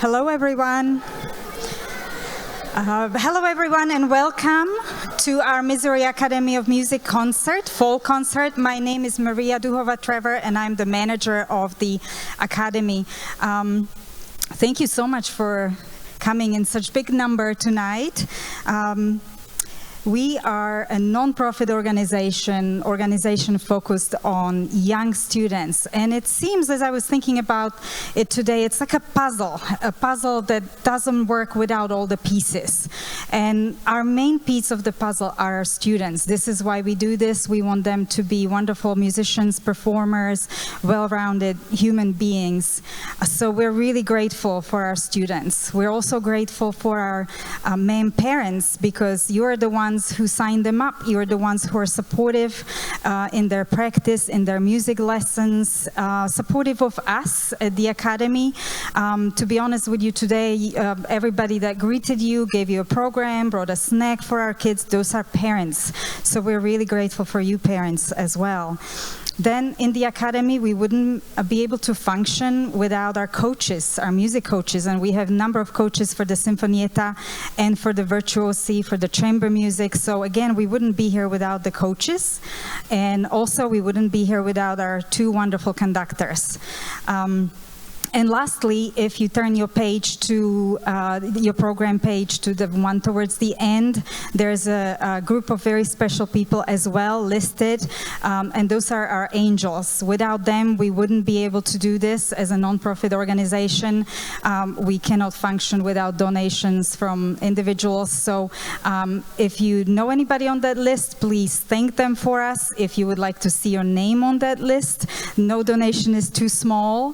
Hello, everyone. Hello, everyone, and welcome to our Missouri Academy of Music concert, Fall Concert. My name is Maria Trevor, and I'm the manager of the Academy. Thank you so much for coming in such big number tonight. We are a non-profit organization focused on young students. And it seems, as I was thinking about it today, it's like a puzzle that doesn't work without all the pieces. And our main piece of the puzzle are our students. This is why we do this. We want them to be wonderful musicians, performers, well-rounded human beings. So we're really grateful for our students. We're also grateful for our MAM parents, because you're the ones who signed them up. You're the ones who are supportive in their practice, in their music lessons, supportive of us at the Academy. To be honest with you today, everybody that greeted you, gave you a program, brought a snack for our kids, those are parents. So we're really grateful for you parents as well. Then in the Academy, we wouldn't be able to function without our coaches, our music coaches, and we have a number of coaches for the Sinfonietta and for the virtuosi, for the chamber music. So again, we wouldn't be here without the coaches, and also we wouldn't be here without our two wonderful conductors. And lastly, if you turn your page to your program page to the one towards the end, there's a group of very special people as well listed, and those are our angels. Without them, we wouldn't be able to do this as a non-profit organization. We cannot function without donations from individuals. So if you know anybody on that list, please thank them for us. If you would like to see your name on that list, no donation is too small.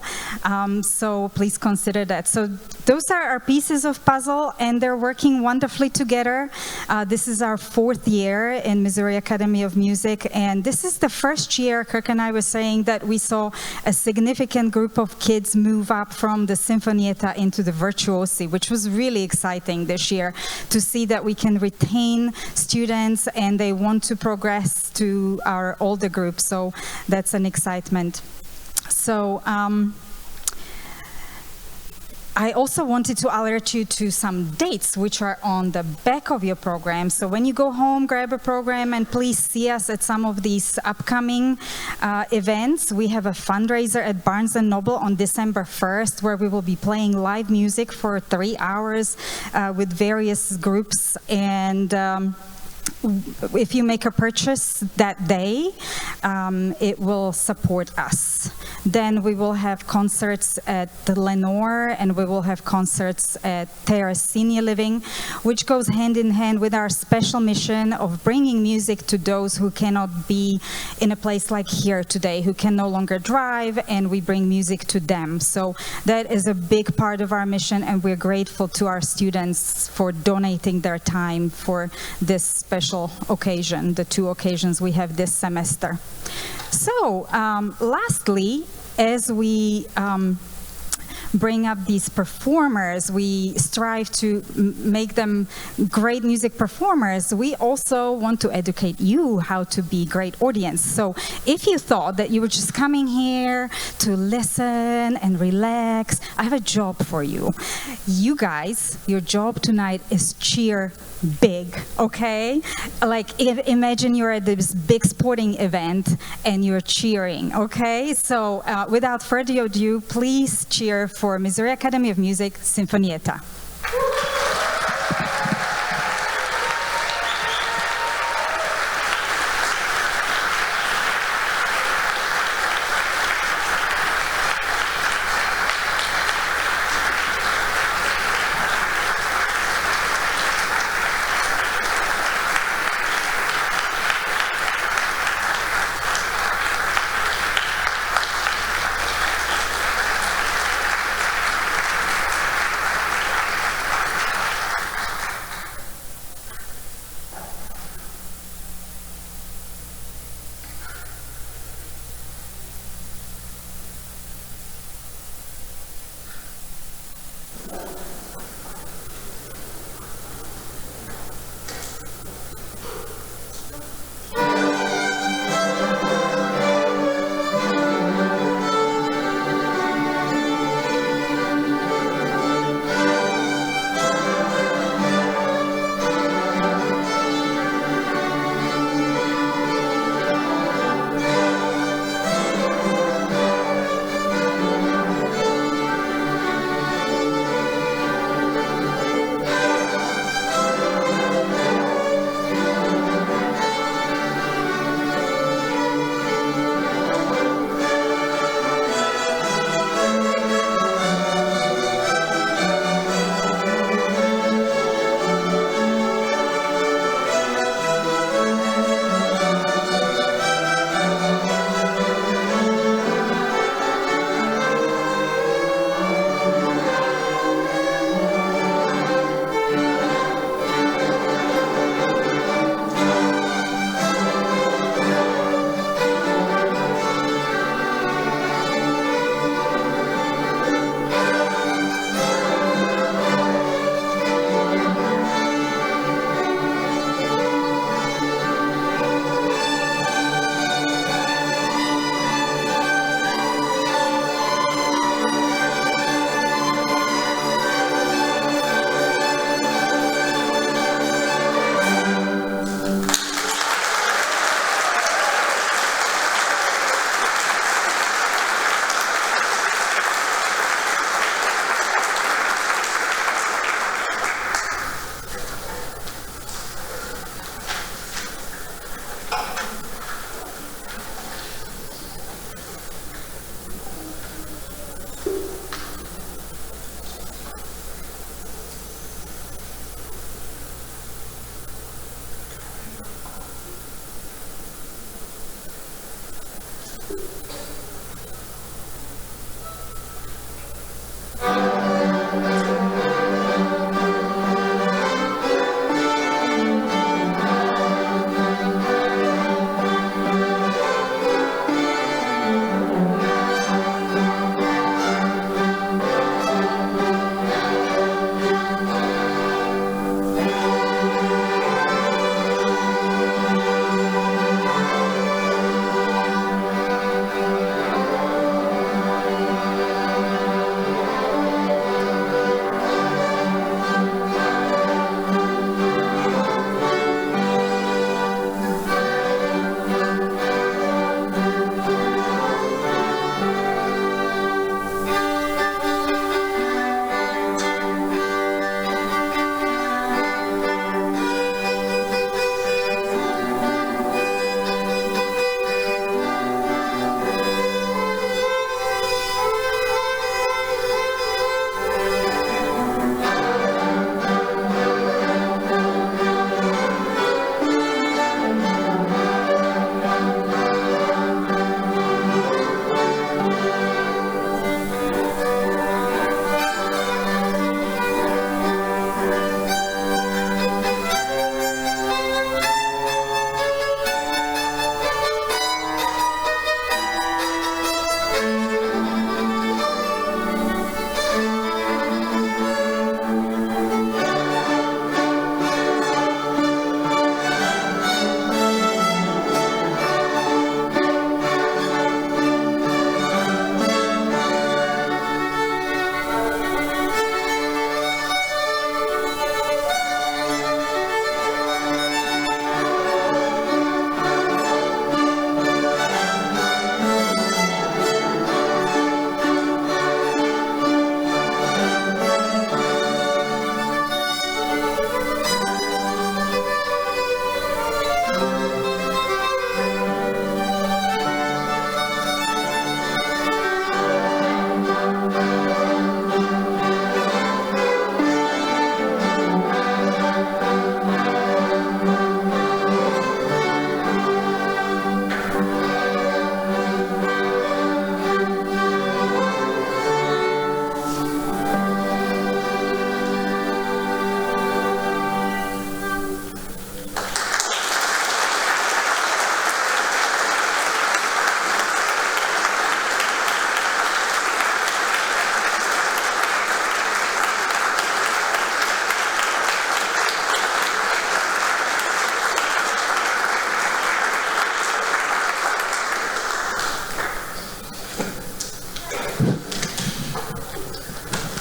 So please consider that. So those are our pieces of puzzle, and they're working wonderfully together. This is our 4th year in Missouri Academy of Music, and this is the first year, Kirk and I were saying, that we saw a significant group of kids move up from the Sinfonietta into the virtuosi, which was really exciting this year to see that we can retain students and they want to progress to our older group. So that's an excitement. So I also wanted to alert you to some dates which are on the back of your program. So when you go home, grab a program and please see us at some of these upcoming events. We have a fundraiser at Barnes & Noble on December 1st where we will be playing live music for 3 hours with various groups, and if you make a purchase that day, it will support us. Then we will have concerts at the Lenore, and we will have concerts at Terrace Senior Living, which goes hand in hand with our special mission of bringing music to those who cannot be in a place like here today, who can no longer drive, and we bring music to them. So that is a big part of our mission, and we're grateful to our students for donating their time for this special occasion, the 2 occasions we have this semester. So, lastly, as we bring up these performers, we strive to make them great music performers. We also want to educate you how to be great audience. So if you thought that you were just coming here to listen and relax, I have a job for you. You guys, your job tonight is cheer big, okay? Like, imagine you're at this big sporting event and you're cheering, okay? So without further ado, please cheer for Missouri Academy of Music Sinfonietta.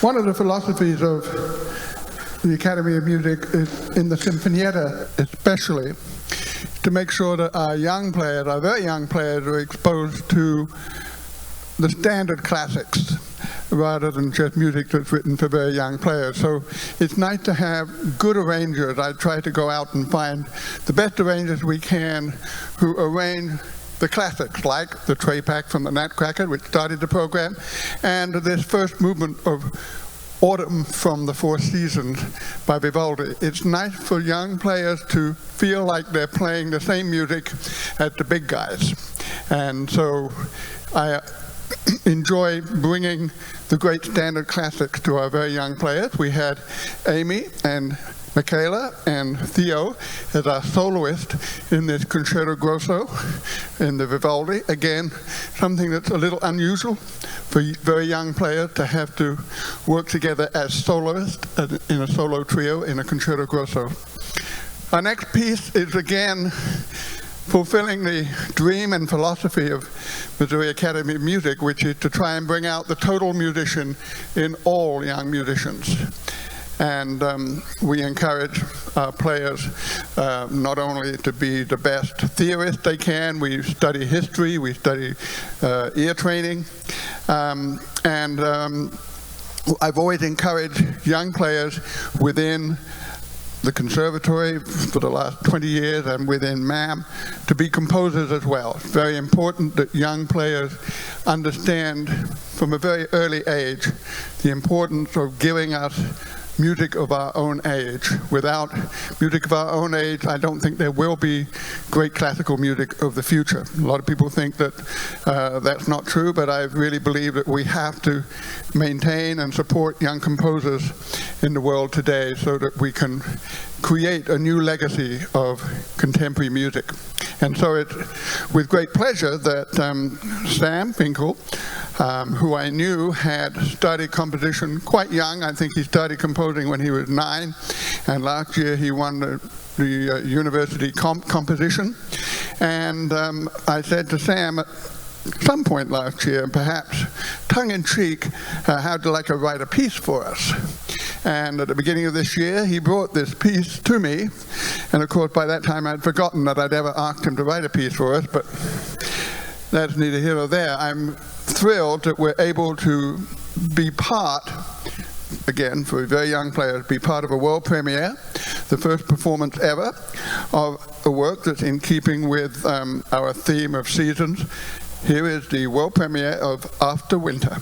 One of the philosophies of the Academy of Music is, in the Sinfonietta especially, to make sure that our young players, our very young players, are exposed to the standard classics rather than just music that's written for very young players. So it's nice to have good arrangers. I try to go out and find the best arrangers we can who arrange the classics, like the Tray Pack from the Nutcracker, which started the program, and this first movement of Autumn from the Four Seasons by Vivaldi. It's nice for young players to feel like they're playing the same music as the big guys. And so I enjoy bringing the great standard classics to our very young players. We had Amy and Michaela and Theo as our soloist in this Concerto Grosso in the Vivaldi. Again, something that's a little unusual for very young players to have to work together as soloists in a solo trio in a Concerto Grosso. Our next piece is again fulfilling the dream and philosophy of Missouri Academy of Music, which is to try and bring out the total musician in all young musicians. And we encourage our players not only to be the best theorists they can, we study history, we study ear training, and I've always encouraged young players within the conservatory for the last 20 years and within MAM to be composers as well. It's very important that young players understand from a very early age the importance of giving us music of our own age. Without music of our own age, I don't think there will be great classical music of the future. A lot of people think that that's not true, but I really believe that we have to maintain and support young composers in the world today so that we can create a new legacy of contemporary music. And so it's with great pleasure that Sam Finkel, who I knew had studied composition quite young. I think he started composing when he was 9, and last year he won the university composition. And I said to Sam at some point last year, perhaps tongue-in-cheek, how'd you like to write a piece for us? And at the beginning of this year, he brought this piece to me. And of course, by that time, I'd forgotten that I'd ever asked him to write a piece for us, but that's neither here nor there. I'm thrilled that we're able to be part, again, for very young players, be part of a world premiere, the first performance ever of a work that's in keeping with our theme of seasons. Here is the world premiere of After Winter.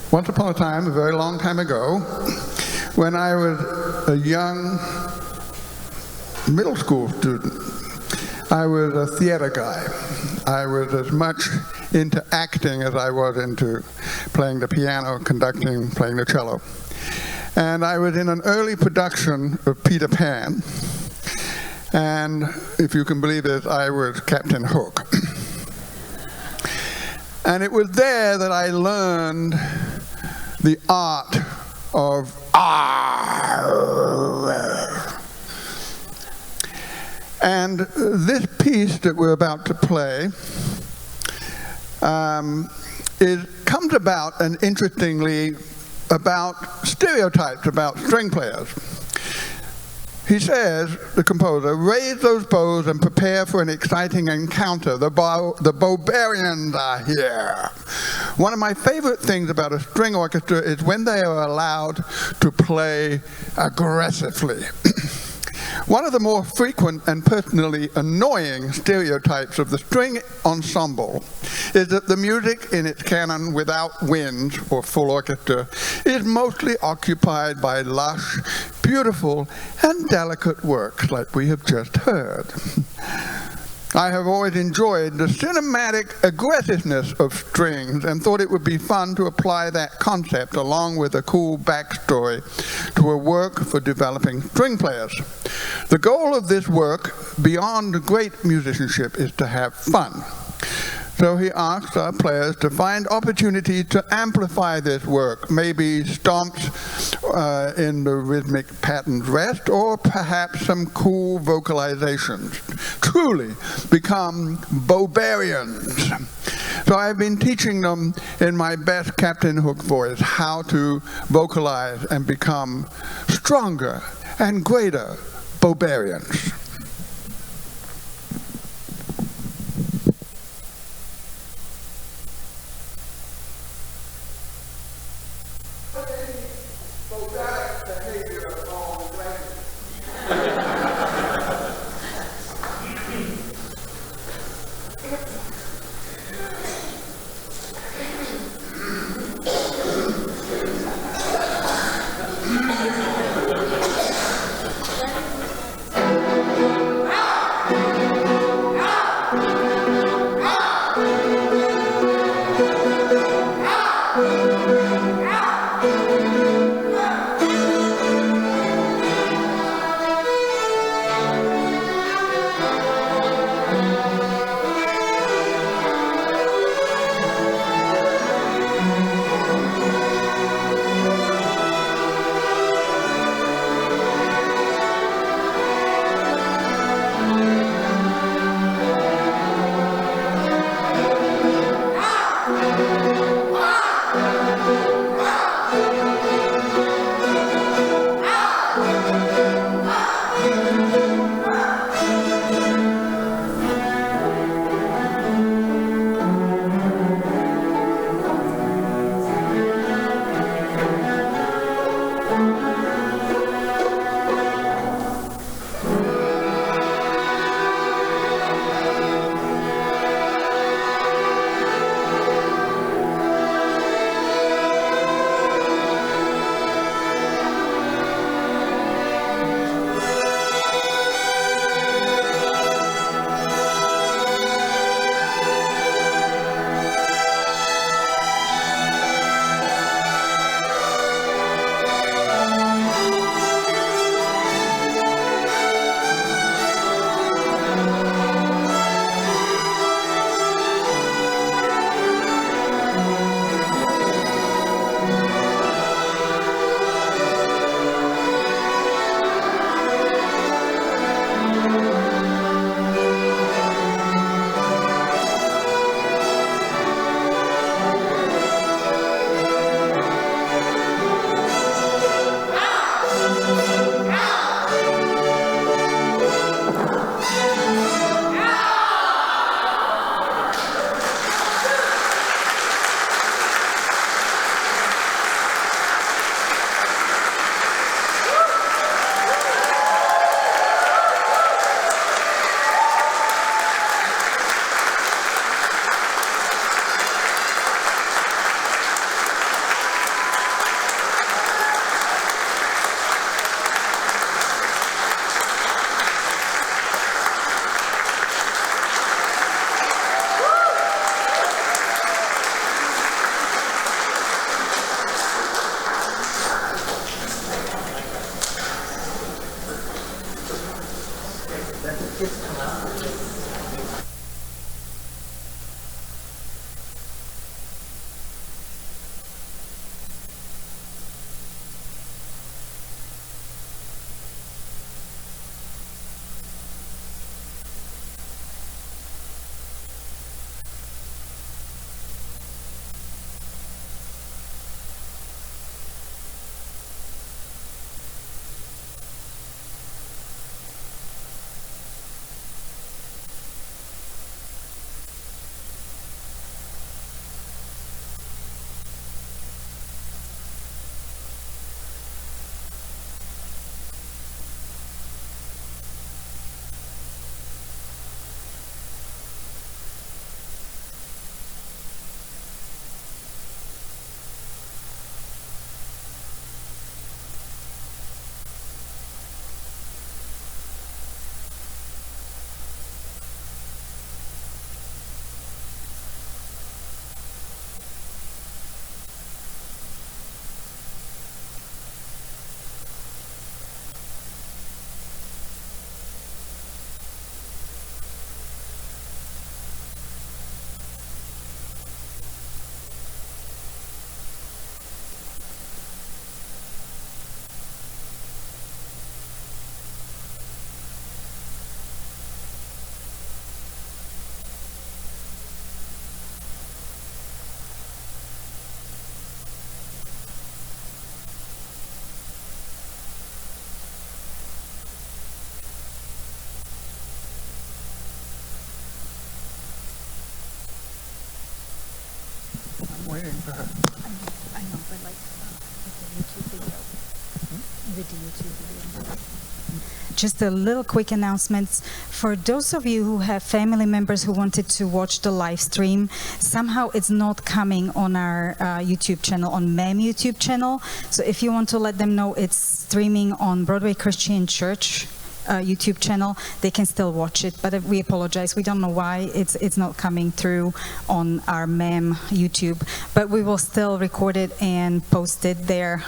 Once upon a time, a very long time ago, when I was a young middle school student, I was a theater guy. I was as much into acting as I was into playing the piano, conducting, playing the cello. And I was in an early production of Peter Pan, and if you can believe it, I was Captain Hook. And it was there that I learned the art of And this piece that we're about to play comes about, and interestingly, about stereotypes about string players. He says, the composer, raise those bows and prepare for an exciting encounter. The barbarians are here. One of my favorite things about a string orchestra is when they are allowed to play aggressively. One of the more frequent and personally annoying stereotypes of the string ensemble is that the music in its canon without winds or full orchestra is mostly occupied by lush, beautiful, and delicate works like we have just heard. I have always enjoyed the cinematic aggressiveness of strings and thought it would be fun to apply that concept along with a cool backstory to a work for developing string players. The goal of this work, beyond great musicianship, is to have fun. So he asks our players to find opportunities to amplify this work, maybe stomps in the rhythmic pattern's rest, or perhaps some cool vocalizations. Truly become barbarians. So I've been teaching them in my best Captain Hook voice how to vocalize and become stronger and greater barbarians. waiting for her. I know, but like the YouTube video. The YouTube video. Just a little quick announcements. For those of you who have family members who wanted to watch the live stream, somehow it's not coming on our YouTube channel, on MAM YouTube channel. So if you want to let them know it's streaming on Broadway Christian Church YouTube channel, they can still watch it. But we apologize. We don't know why it's not coming through on our MAM YouTube. But we will still record it and post it there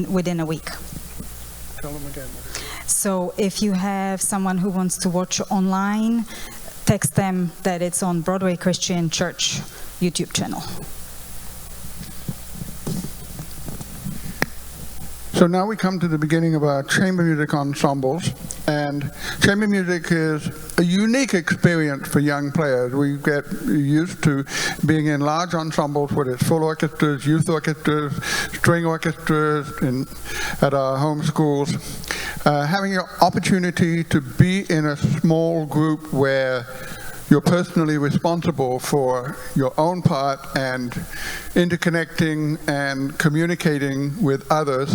within a week. Tell them again. So if you have someone who wants to watch online, text them that it's on Broadway Christian Church YouTube channel. So now we come to the beginning of our chamber music ensembles, and chamber music is a unique experience for young players. We get used to being in large ensembles, whether it's full orchestras, youth orchestras, string orchestras at our home schools. Having an opportunity to be in a small group where you're personally responsible for your own part and interconnecting and communicating with others,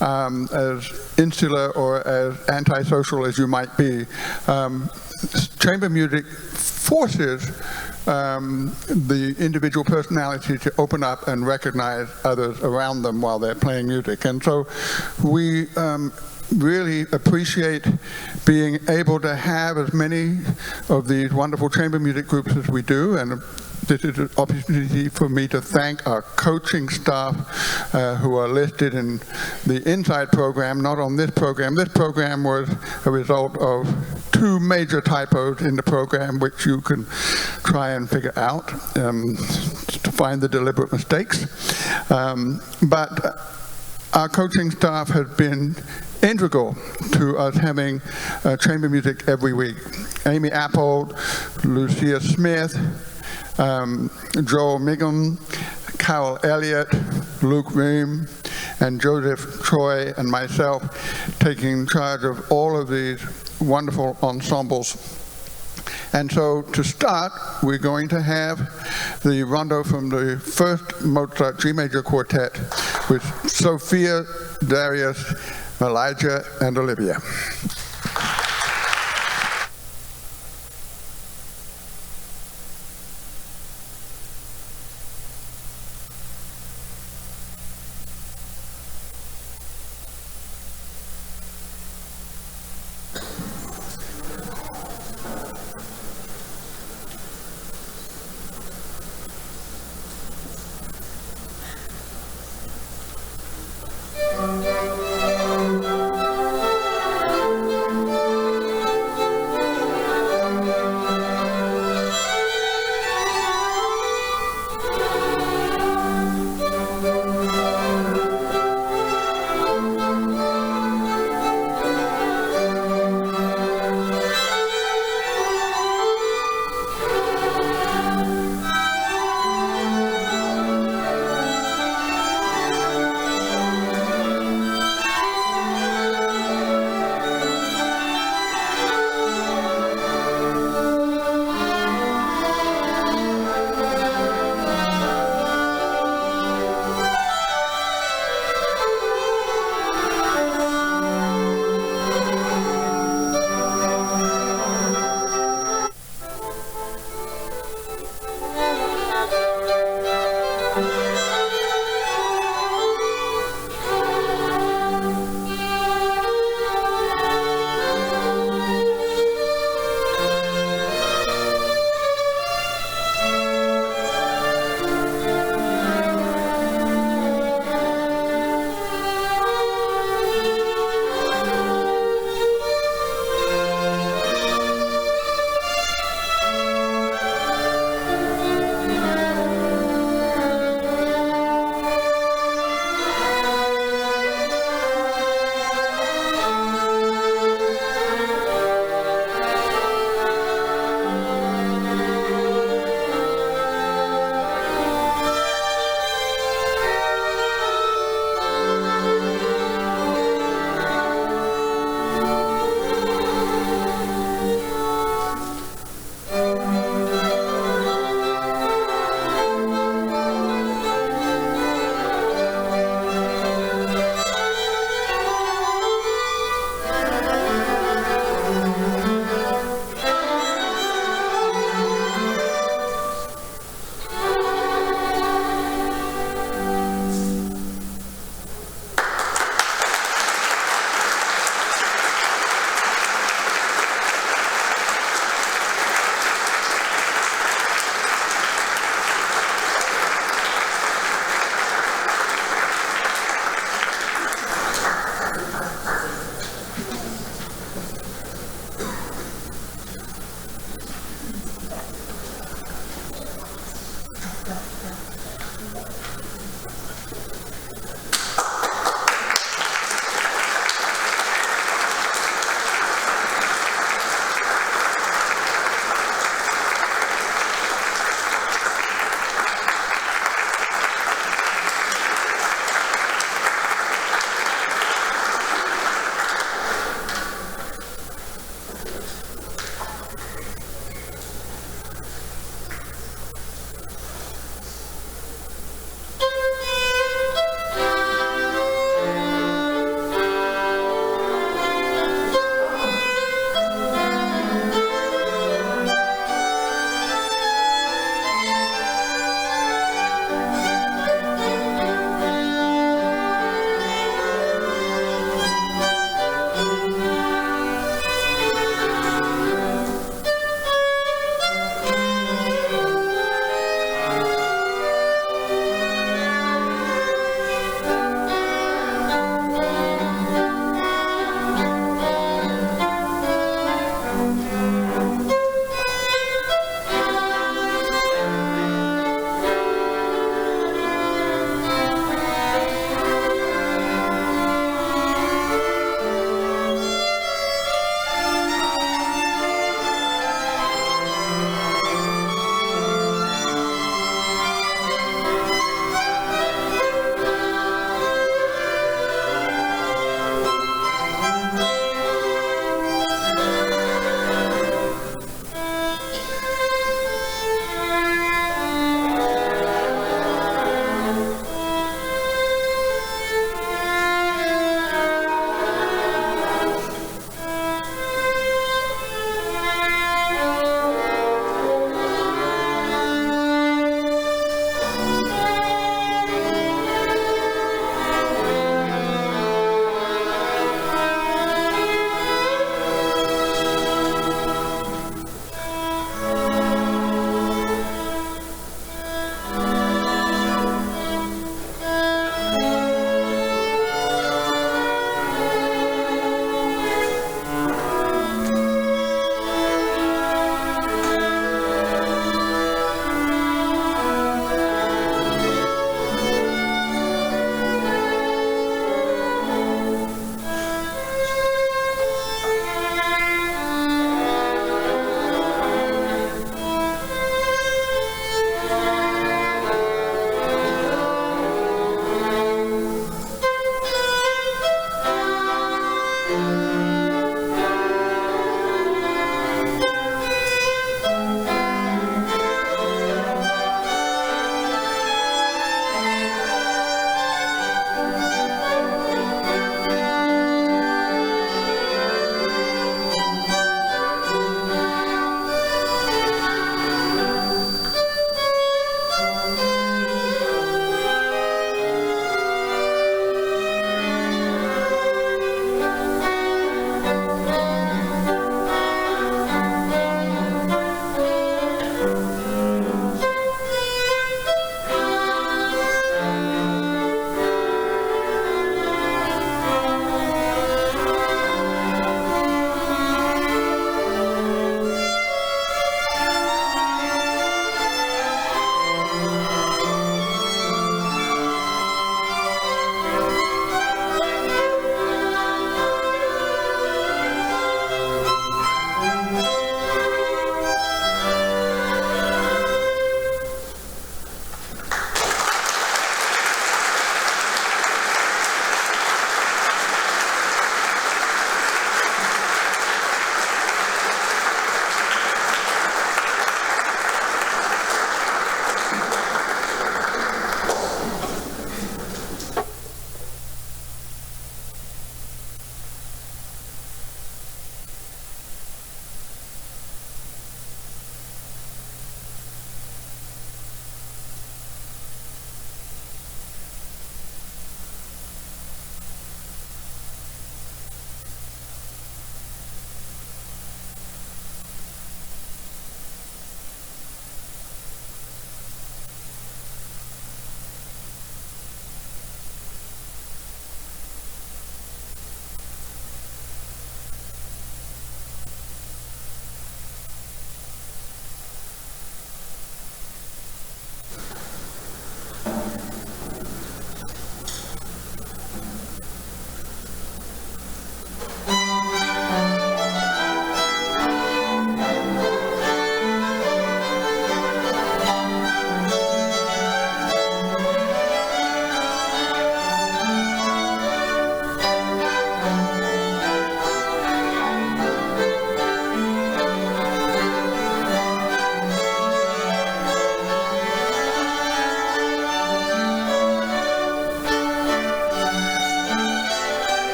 as insular or as antisocial as you might be. Chamber music forces the individual personality to open up and recognize others around them while they're playing music. And so we really appreciate being able to have as many of these wonderful chamber music groups as we do, and this is an opportunity for me to thank our coaching staff who are listed in the Inside program, not on this program. This program was a result of 2 major typos in the program, which you can try and figure out to find the deliberate mistakes. But our coaching staff has been integral to us having chamber music every week. Amy Appold, Lucia Smith, Joel Migham, Carol Elliott, Luke Ream, and Joseph Choi, and myself taking charge of all of these wonderful ensembles. And so to start, we're going to have the rondo from the first Mozart G major quartet with Sophia, Darius, Elijah, and Olivia.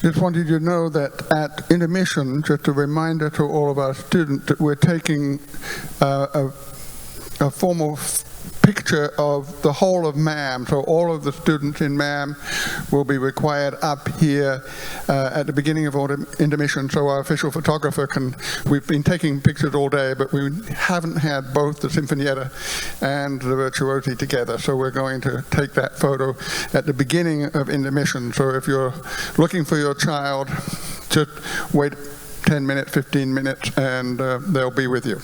Just wanted you to know that at intermission, just a reminder to all of our students that we're taking a formal picture of the whole of MAM. So all of the students in MAM will be required up here at the beginning of intermission, so our official photographer can, we've been taking pictures all day, but we haven't had both the Sinfonietta and the virtuosi together, so we're going to take that photo at the beginning of intermission. So if you're looking for your child, just wait 10 minutes, 15 minutes, and they'll be with you.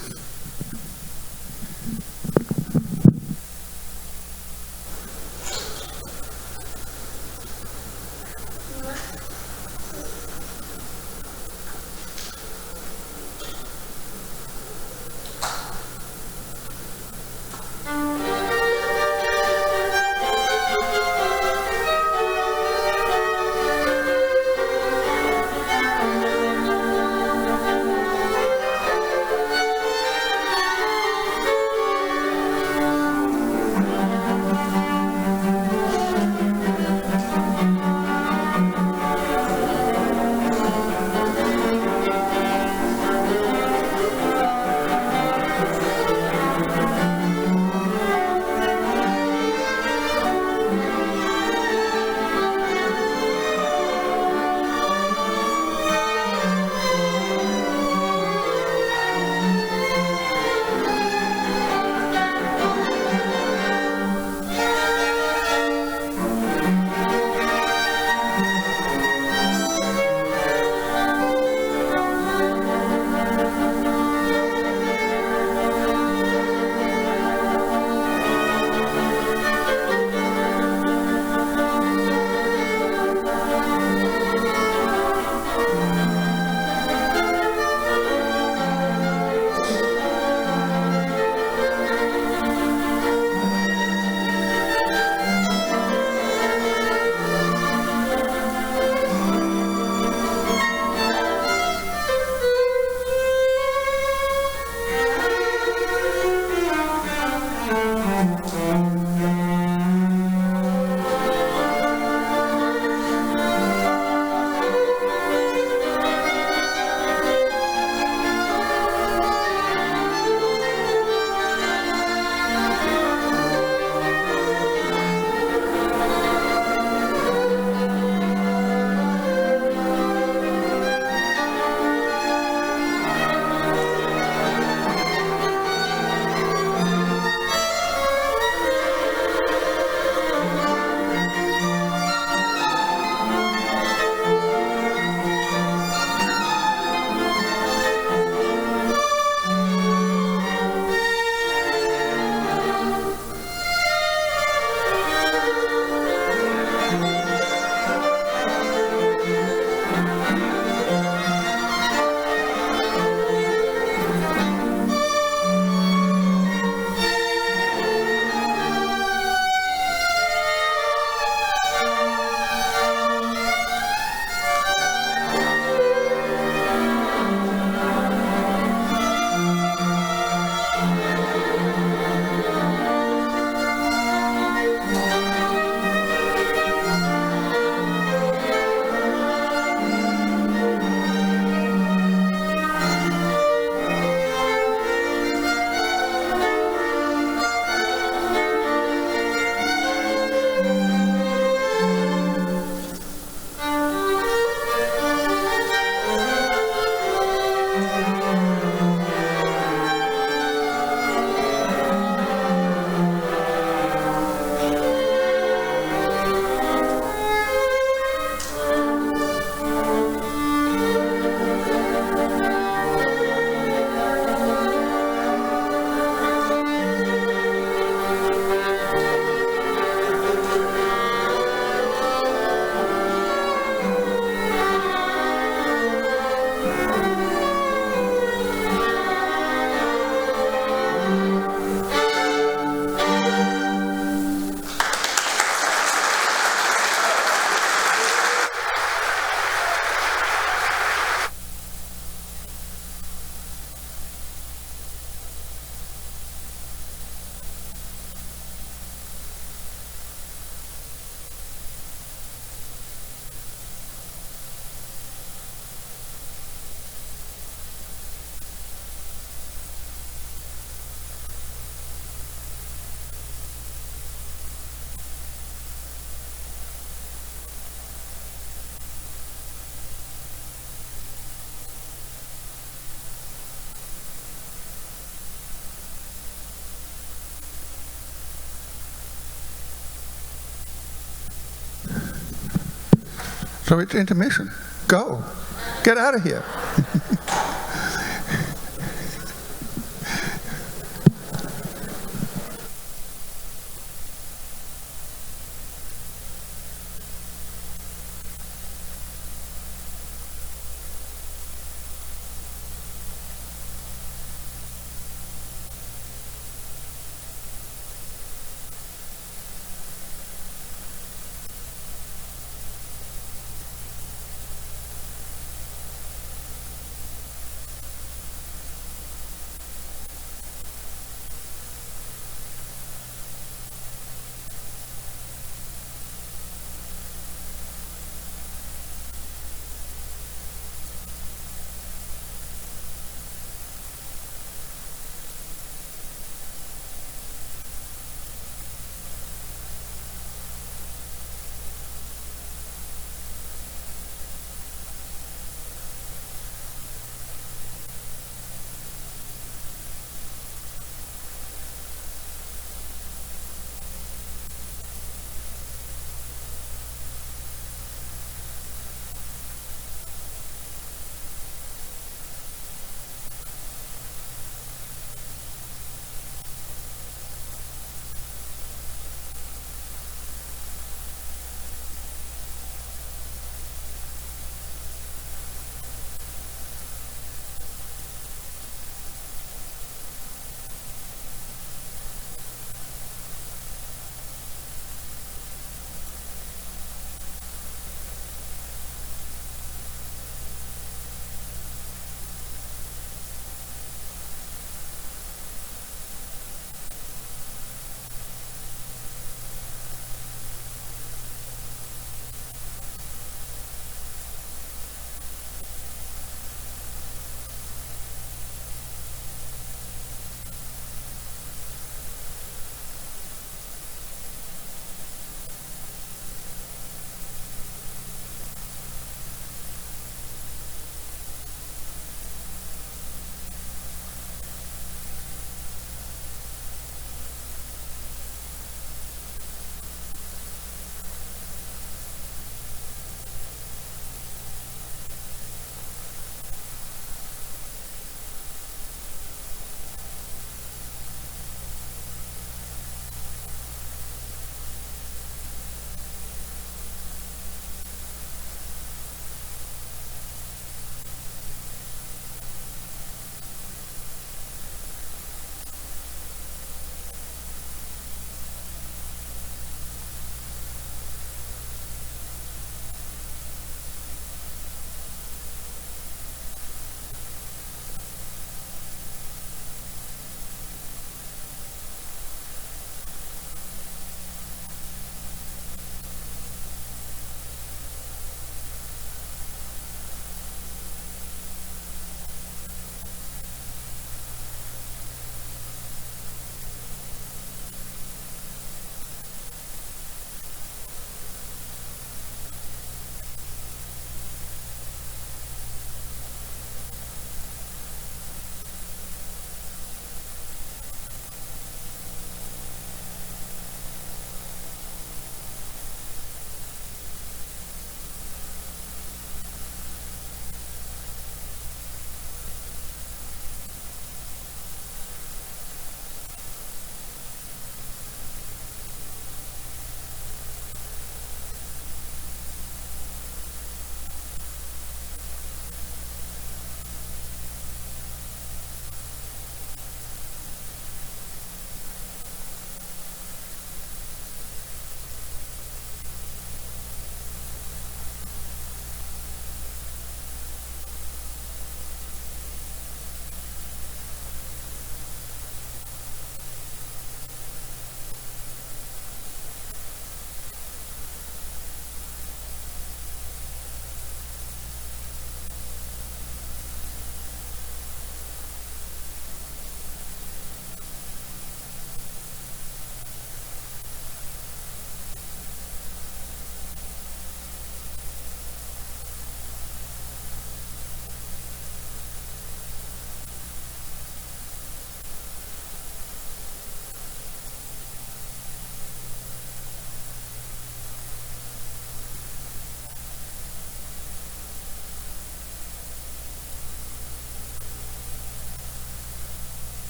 So it's intermission. Go. Get out of here.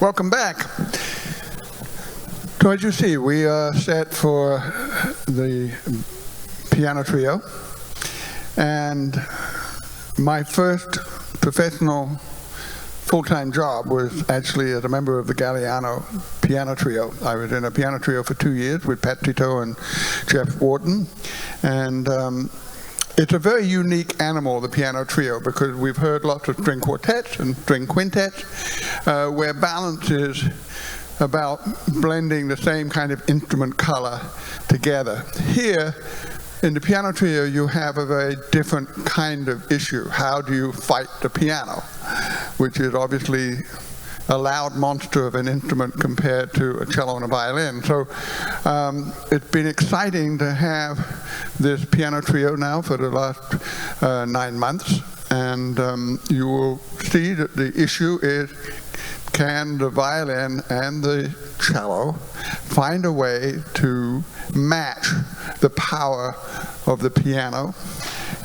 Welcome back. So as you see, we are set for the piano trio. And my first professional full-time job was actually as a member of the Galliano piano trio. I was in a piano trio for 2 years with Pat Tito and Jeff Wharton. And it's a very unique animal, the piano trio, because we've heard lots of string quartets and string quintets, where balance is about blending the same kind of instrument color together. Here, in the piano trio, you have a very different kind of issue. How do you fight the piano, which is obviously a loud monster of an instrument compared to a cello and a violin. So it's been exciting to have this piano trio now for the last 9 months. And you will see that the issue is, can the violin and the cello find a way to match the power of the piano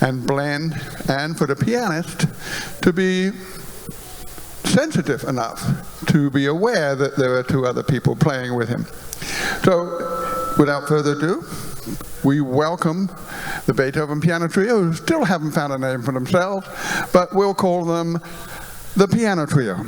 and blend, and for the pianist to be sensitive enough to be aware that there are 2 other people playing with him. So, without further ado, we welcome the Beethoven Piano Trio, who still haven't found a name for themselves, but we'll call them the Piano Trio.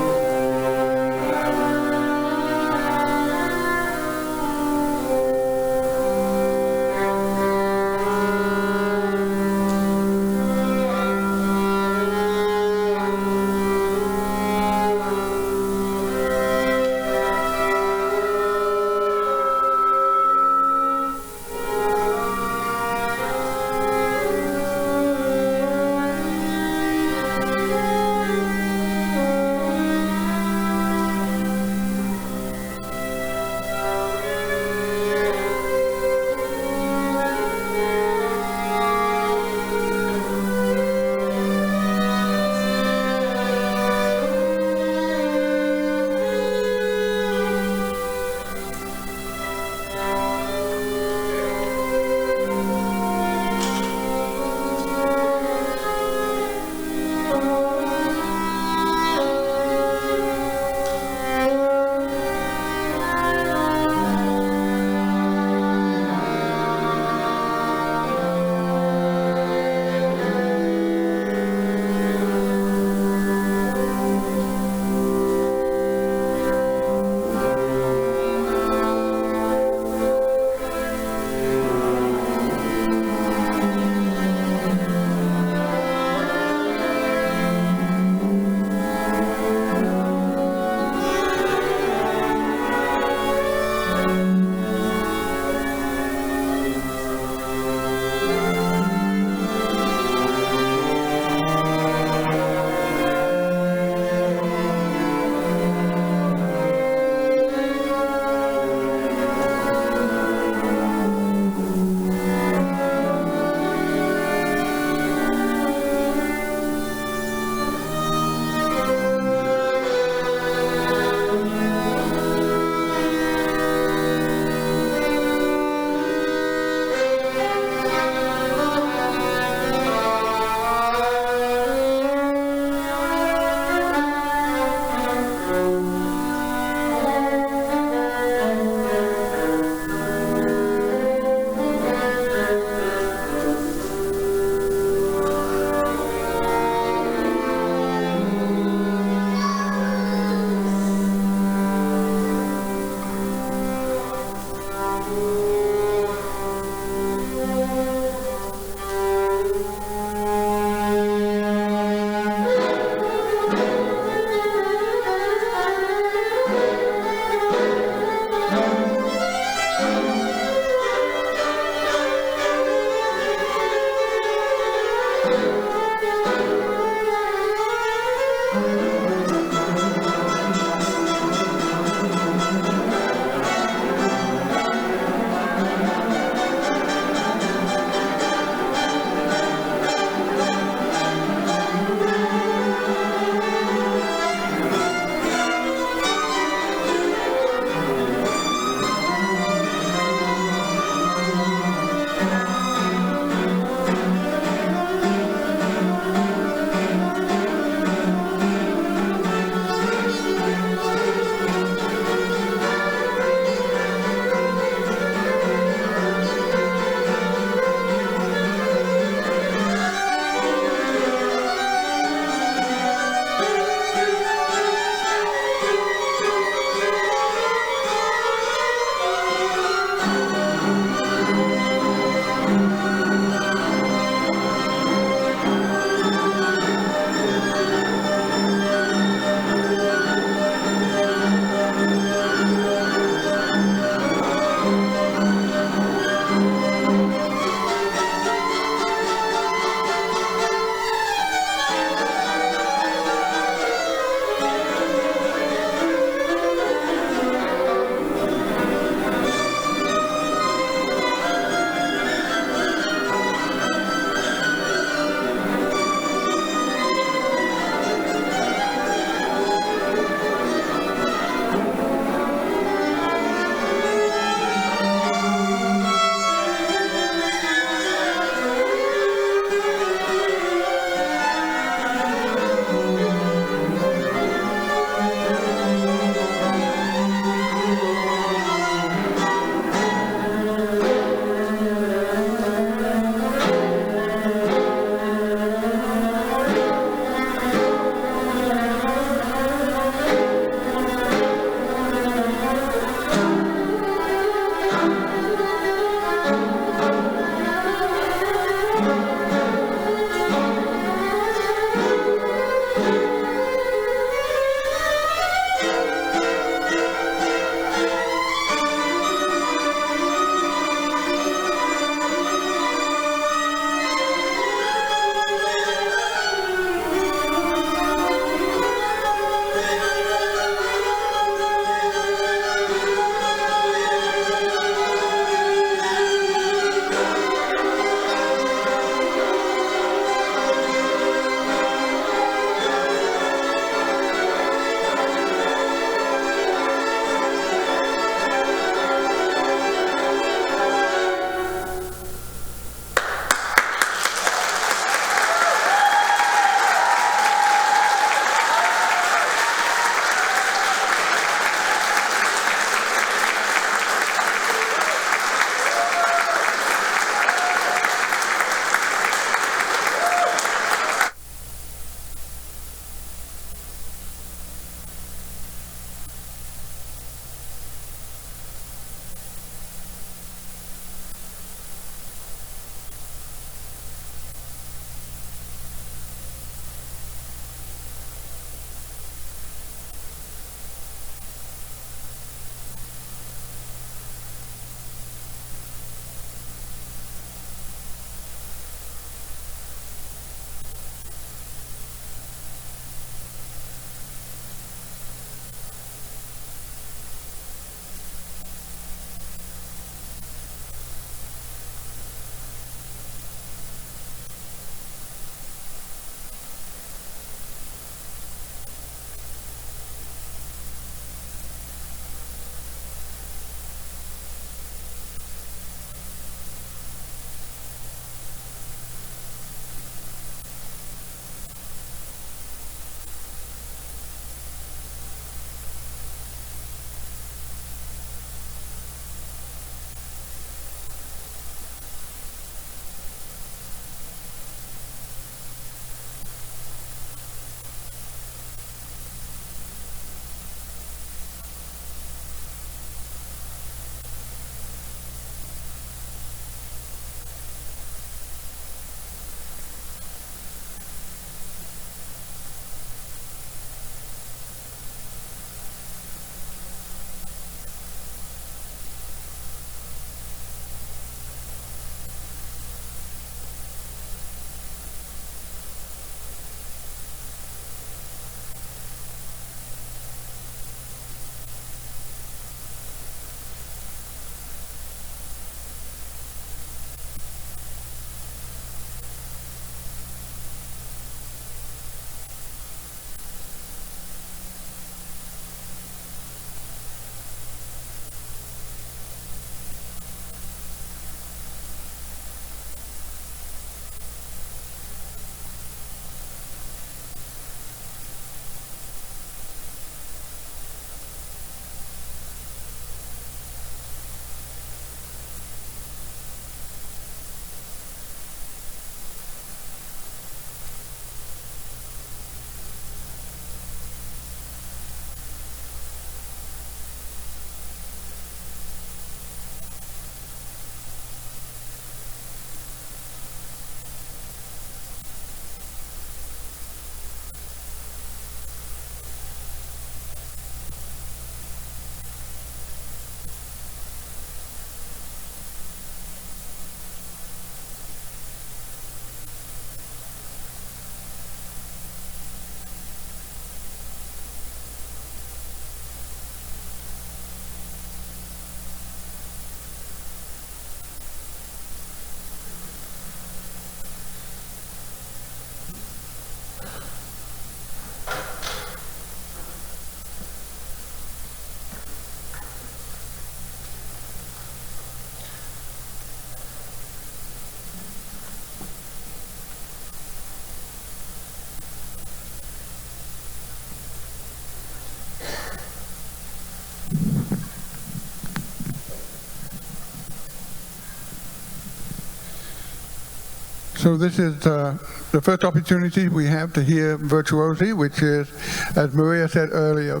So this is the first opportunity we have to hear virtuosi, which is, as Maria said earlier,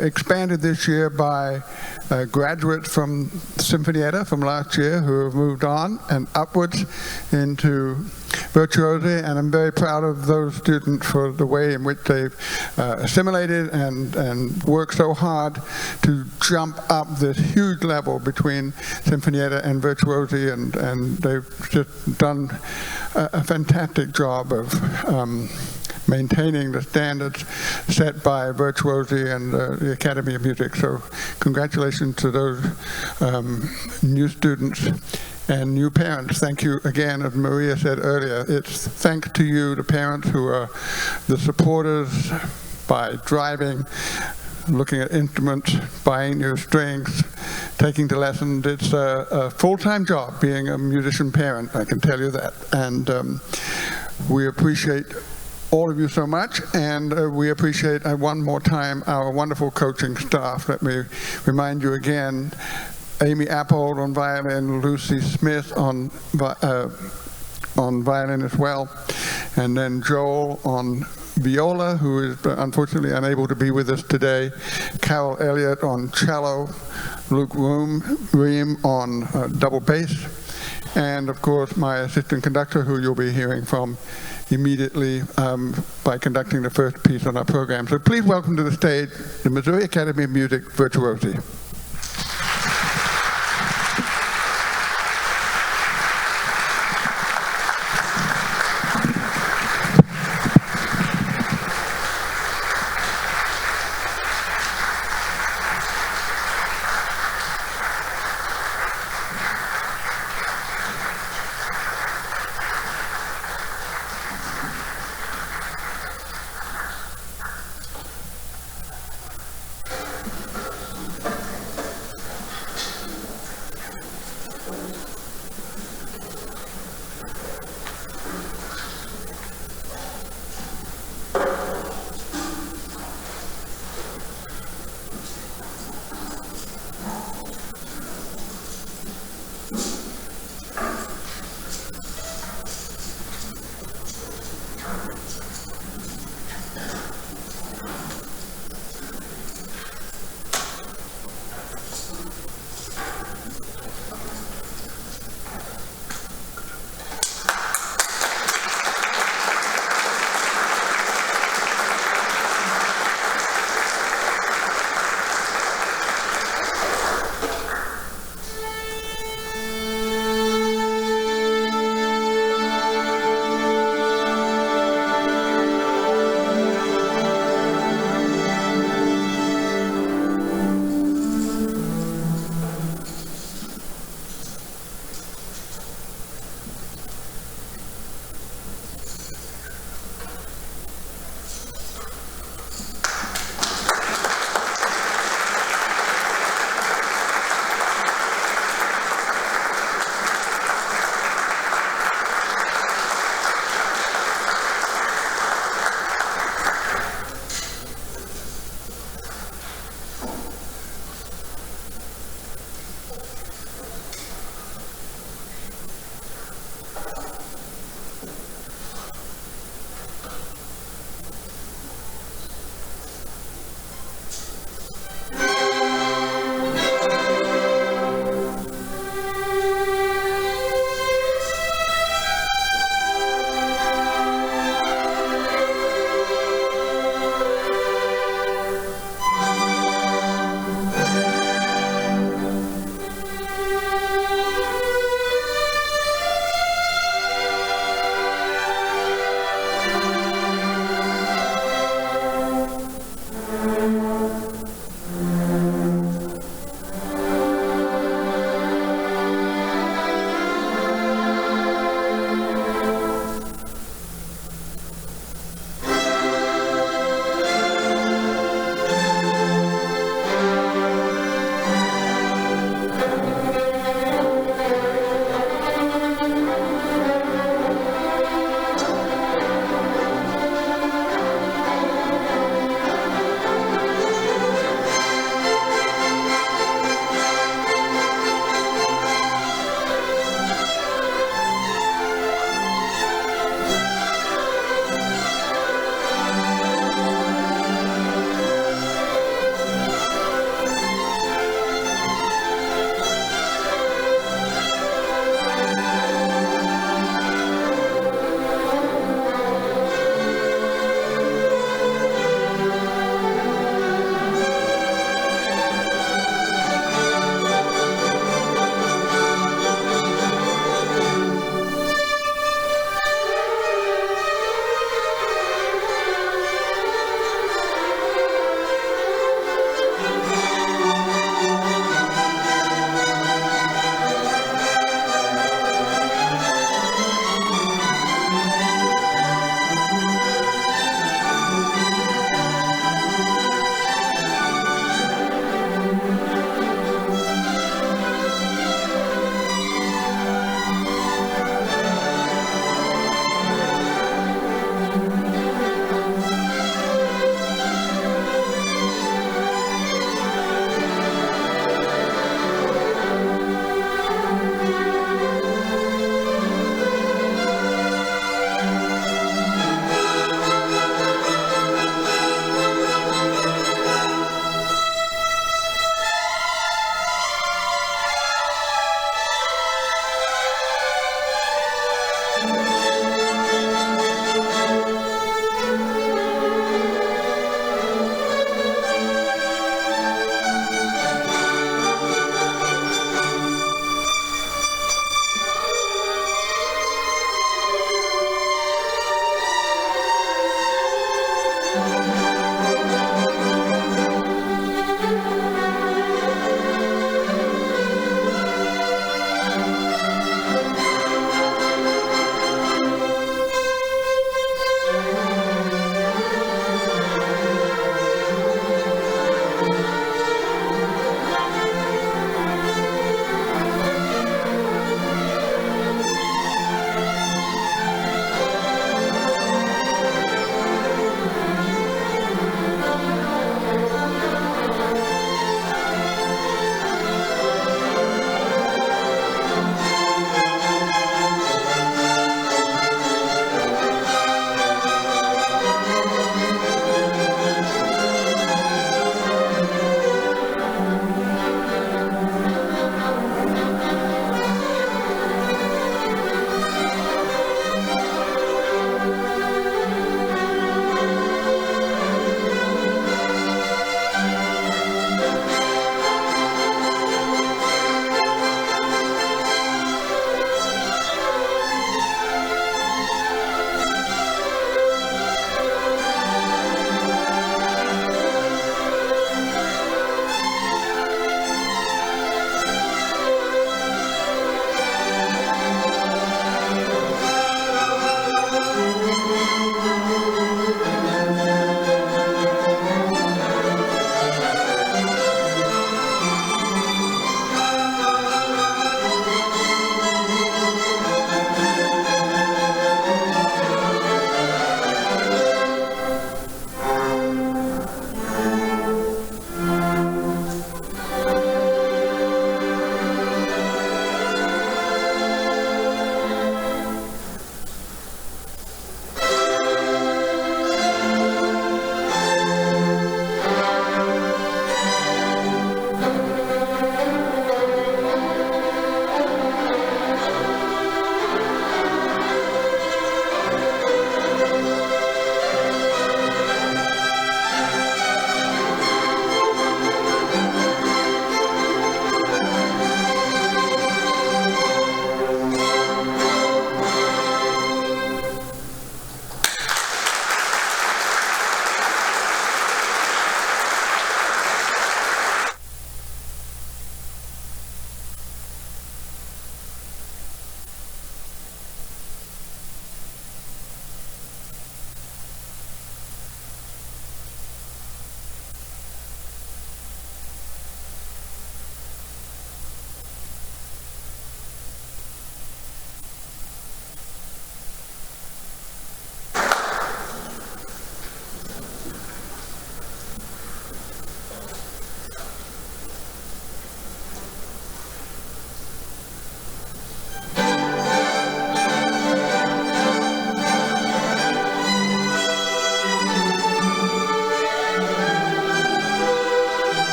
expanded this year by graduates from Sinfonietta from last year who have moved on and upwards into virtuosi, and I'm very proud of those students for the way in which they've assimilated and worked so hard to jump up this huge level between Sinfonietta and virtuosi, and they've just done a fantastic job of maintaining the standards set by virtuosi and the Academy of Music. So congratulations to those new students and new parents. Thank you again, as Maria said earlier. It's thanks to you, the parents, who are the supporters by driving, looking at instruments, buying new strings, taking to lessons. It's a full-time job being a musician parent, I can tell you that. And we appreciate all of you so much, and we appreciate one more time our wonderful coaching staff. Let me remind you again, Amy Appold on violin, Lucy Smith on violin as well, and then Joel on viola, who is unfortunately unable to be with us today, Carol Elliott on cello, Luke Ream on double bass, and of course my assistant conductor, who you'll be hearing from immediately by conducting the first piece on our program. So please welcome to the stage the Missouri Academy of Music virtuosi.